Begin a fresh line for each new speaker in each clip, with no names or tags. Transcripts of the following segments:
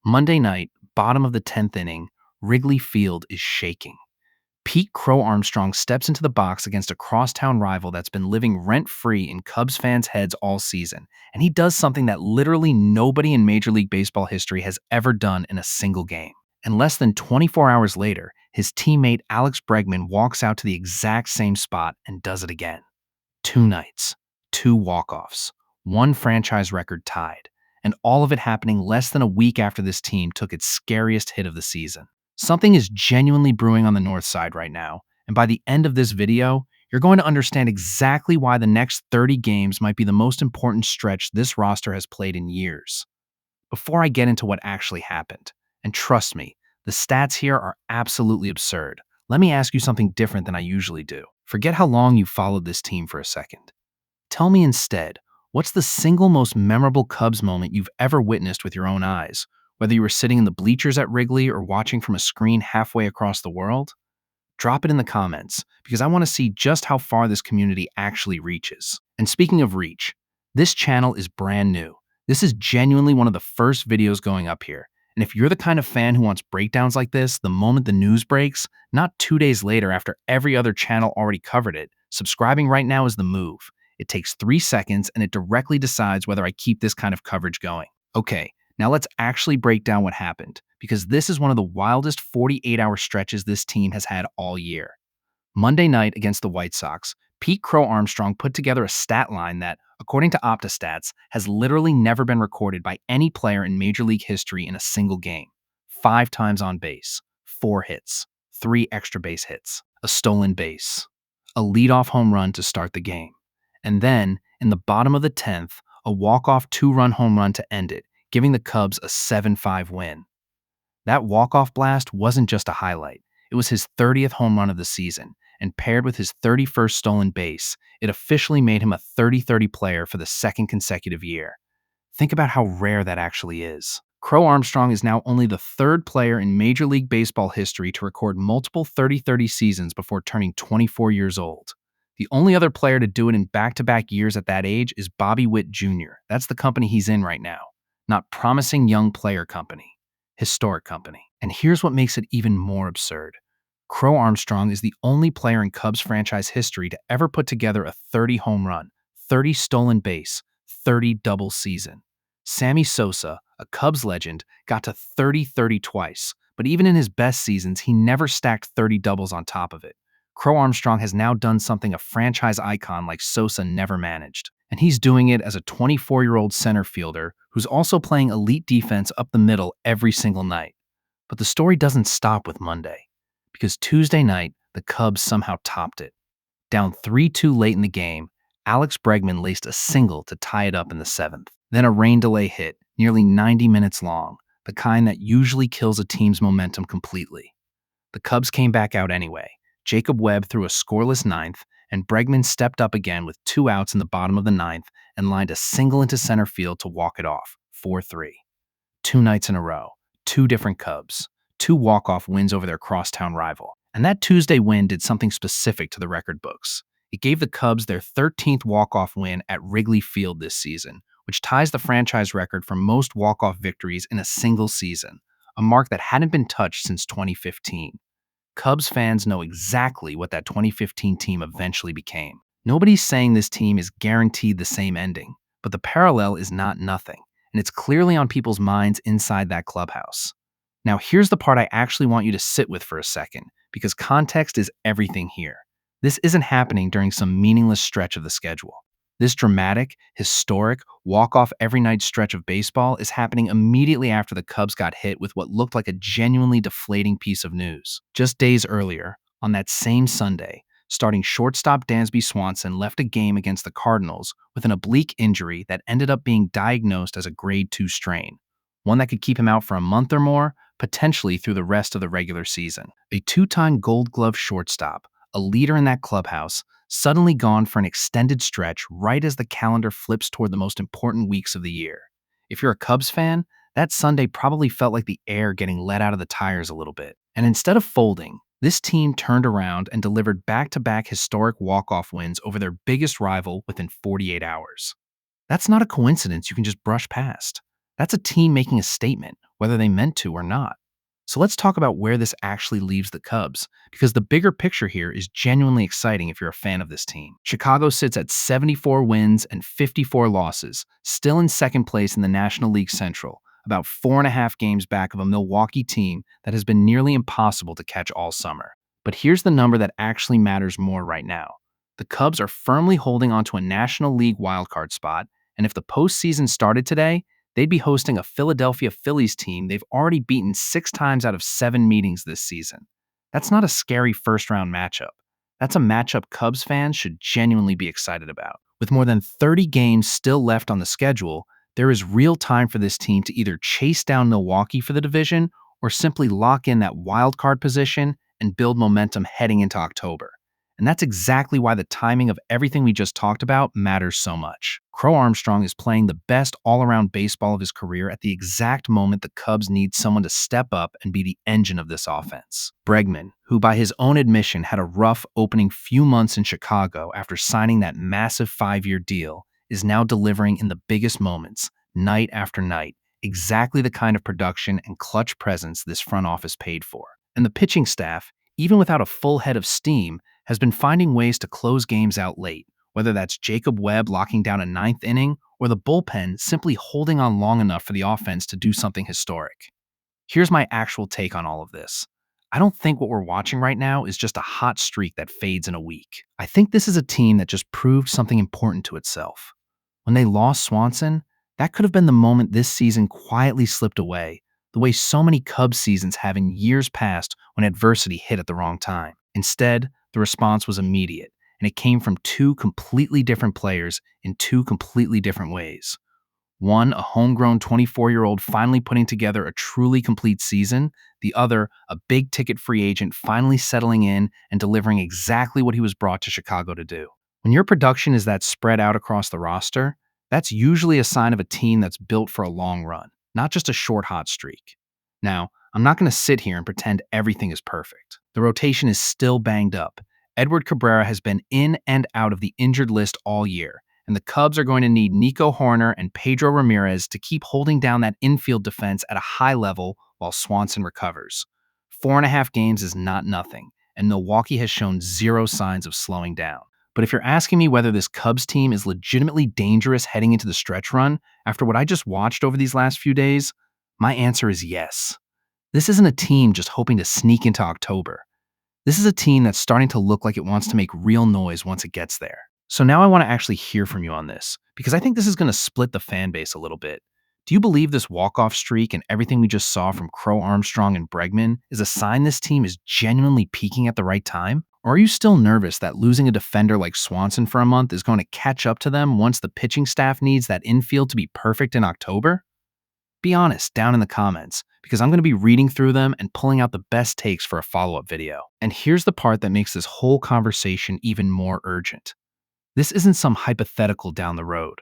Monday night, bottom of the 10th inning, Wrigley Field is shaking. Pete Crow Armstrong steps into the box against a crosstown rival that's been living rent-free in Cubs fans' heads all season, and he does something that literally nobody in Major League Baseball history has ever done in a single game. And less than 24 hours later, his teammate Alex Bregman walks out to the exact same spot and does it again. 2 nights, 2 walk-offs, one franchise record tied, and all of it happening less than a week after this team took its scariest hit of the season. Something is genuinely brewing on the north side right now, and by the end of this video, you're going to understand exactly why the next 30 games might be the most important stretch this roster has played in years. Before I get into what actually happened, and trust me, the stats here are absolutely absurd, let me ask you something different than I usually do. Forget how long you followed this team for a second. Tell me instead, what's the single most memorable Cubs moment you've ever witnessed with your own eyes? Whether you were sitting in the bleachers at Wrigley or watching from a screen halfway across the world? Drop it in the comments, because I want to see just how far this community actually reaches. And speaking of reach, this channel is brand new. This is genuinely one of the first videos going up here. And if you're the kind of fan who wants breakdowns like this the moment the news breaks, not 2 days later after every other channel already covered it, subscribing right now is the move. It takes 3 seconds and it directly decides whether I keep this kind of coverage going. Okay, now let's actually break down what happened, because this is one of the wildest 48-hour stretches this team has had all year. Monday night against the White Sox, Pete Crow Armstrong put together a stat line that, according to OptaStats, has literally never been recorded by any player in Major League history in a single game. 5 times on base, 4 hits, 3 extra base hits, a stolen base, a leadoff home run to start the game, and then, in the bottom of the 10th, a walk-off 2-run home run to end it, giving the Cubs a 7-5 win. That walk-off blast wasn't just a highlight. It was his 30th home run of the season, and paired with his 31st stolen base, it officially made him a 30-30 player for the second consecutive year. Think about how rare that actually is. Crow Armstrong is now only the 3rd player in Major League Baseball history to record multiple 30-30 seasons before turning 24 years old. The only other player to do it in back-to-back years at that age is Bobby Witt Jr. That's the company he's in right now. Not promising young player company. Historic company. And here's what makes it even more absurd. Crow Armstrong is the only player in Cubs franchise history to ever put together a 30 home run, 30 stolen base, 30 double season. Sammy Sosa, a Cubs legend, got to 30-30 twice, but even in his best seasons, he never stacked 30 doubles on top of it. Crow Armstrong has now done something a franchise icon like Sosa never managed. And he's doing it as a 24-year-old center fielder who's also playing elite defense up the middle every single night. But the story doesn't stop with Monday, because Tuesday night, the Cubs somehow topped it. Down 3-2 late in the game, Alex Bregman laced a single to tie it up in the 7th. Then a rain delay hit, nearly 90 minutes long, the kind that usually kills a team's momentum completely. The Cubs came back out anyway. Jacob Webb threw a scoreless 9th, and Bregman stepped up again with 2 outs in the bottom of the 9th and lined a single into center field to walk it off, 4-3. 2 nights in a row, 2 different Cubs, 2 walk-off wins over their crosstown rival. And that Tuesday win did something specific to the record books. It gave the Cubs their 13th walk-off win at Wrigley Field this season, which ties the franchise record for most walk-off victories in a single season, a mark that hadn't been touched since 2015. Cubs fans know exactly what that 2015 team eventually became. Nobody's saying this team is guaranteed the same ending, but the parallel is not nothing, and it's clearly on people's minds inside that clubhouse. Now here's the part I actually want you to sit with for a second, because context is everything here. This isn't happening during some meaningless stretch of the schedule. This dramatic, historic, walk-off every night stretch of baseball is happening immediately after the Cubs got hit with what looked like a genuinely deflating piece of news. Just days earlier, on that same Sunday, starting shortstop Dansby Swanson left a game against the Cardinals with an oblique injury that ended up being diagnosed as a grade 2 strain, one that could keep him out for a month or more, potentially through the rest of the regular season. A 2-time Gold Glove shortstop, a leader in that clubhouse, suddenly gone for an extended stretch right as the calendar flips toward the most important weeks of the year. If you're a Cubs fan, that Sunday probably felt like the air getting let out of the tires a little bit. And instead of folding, this team turned around and delivered back-to-back historic walk-off wins over their biggest rival within 48 hours. That's not a coincidence you can just brush past. That's a team making a statement, whether they meant to or not. So let's talk about where this actually leaves the Cubs, because the bigger picture here is genuinely exciting if you're a fan of this team. Chicago sits at 74 wins and 54 losses, still in second place in the National League Central, about 4.5 games back of a Milwaukee team that has been nearly impossible to catch all summer. But here's the number that actually matters more right now. The Cubs are firmly holding onto a National League wildcard spot, and if the postseason started today, they'd be hosting a Philadelphia Phillies team they've already beaten 6 times out of 7 meetings this season. That's not a scary first-round matchup. That's a matchup Cubs fans should genuinely be excited about. With more than 30 games still left on the schedule, there is real time for this team to either chase down Milwaukee for the division or simply lock in that wild card position and build momentum heading into October. And that's exactly why the timing of everything we just talked about matters so much. Crow Armstrong is playing the best all-around baseball of his career at the exact moment the Cubs need someone to step up and be the engine of this offense. Bregman, who by his own admission had a rough opening few months in Chicago after signing that massive 5-year deal, is now delivering in the biggest moments, night after night, exactly the kind of production and clutch presence this front office paid for. And the pitching staff, even without a full head of steam, has been finding ways to close games out late, whether that's Jacob Webb locking down a 9th inning or the bullpen simply holding on long enough for the offense to do something historic. Here's my actual take on all of this. I don't think what we're watching right now is just a hot streak that fades in a week. I think this is a team that just proved something important to itself. When they lost Swanson, that could have been the moment this season quietly slipped away, the way so many Cubs seasons have in years past when adversity hit at the wrong time. Instead, the response was immediate, and it came from 2 completely different players in 2 completely different ways. One, a homegrown 24-year-old finally putting together a truly complete season. The other, a big-ticket free agent finally settling in and delivering exactly what he was brought to Chicago to do. When your production is that spread out across the roster, that's usually a sign of a team that's built for a long run, not just a short hot streak. Now, I'm not going to sit here and pretend everything is perfect. The rotation is still banged up. Edward Cabrera has been in and out of the injured list all year, and the Cubs are going to need Nico Horner and Pedro Ramirez to keep holding down that infield defense at a high level while Swanson recovers. 4.5 games is not nothing, and Milwaukee has shown zero signs of slowing down. But if you're asking me whether this Cubs team is legitimately dangerous heading into the stretch run after what I just watched over these last few days, my answer is yes. This isn't a team just hoping to sneak into October. This is a team that's starting to look like it wants to make real noise once it gets there. So now I want to actually hear from you on this, because I think this is going to split the fan base a little bit. Do you believe this walk-off streak and everything we just saw from Crow Armstrong and Bregman is a sign this team is genuinely peaking at the right time? Or are you still nervous that losing a defender like Swanson for a month is going to catch up to them once the pitching staff needs that infield to be perfect in October? Be honest down in the comments, because I'm going to be reading through them and pulling out the best takes for a follow-up video. And here's the part that makes this whole conversation even more urgent. This isn't some hypothetical down the road.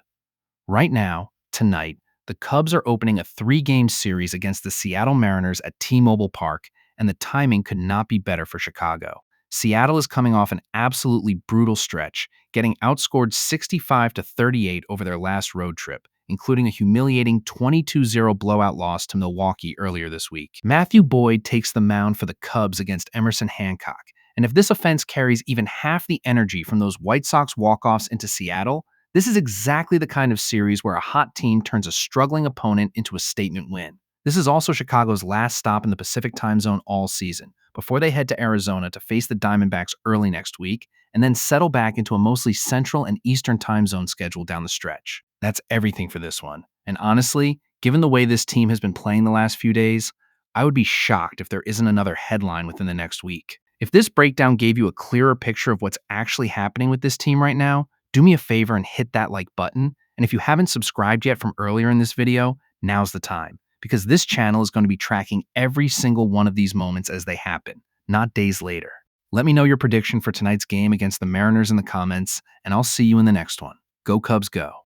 Right now, tonight, the Cubs are opening a 3-game series against the Seattle Mariners at T-Mobile Park, and the timing could not be better for Chicago. Seattle is coming off an absolutely brutal stretch, getting outscored 65-38 over their last road trip, including a humiliating 22-0 blowout loss to Milwaukee earlier this week. Matthew Boyd takes the mound for the Cubs against Emerson Hancock, and if this offense carries even half the energy from those White Sox walk-offs into Seattle, this is exactly the kind of series where a hot team turns a struggling opponent into a statement win. This is also Chicago's last stop in the Pacific time zone all season, before they head to Arizona to face the Diamondbacks early next week, and then settle back into a mostly Central and Eastern time zone schedule down the stretch. That's everything for this one. And honestly, given the way this team has been playing the last few days, I would be shocked if there isn't another headline within the next week. If this breakdown gave you a clearer picture of what's actually happening with this team right now, do me a favor and hit that like button. And if you haven't subscribed yet from earlier in this video, now's the time, because this channel is going to be tracking every single one of these moments as they happen, not days later. Let me know your prediction for tonight's game against the Mariners in the comments, and I'll see you in the next one. Go Cubs, go.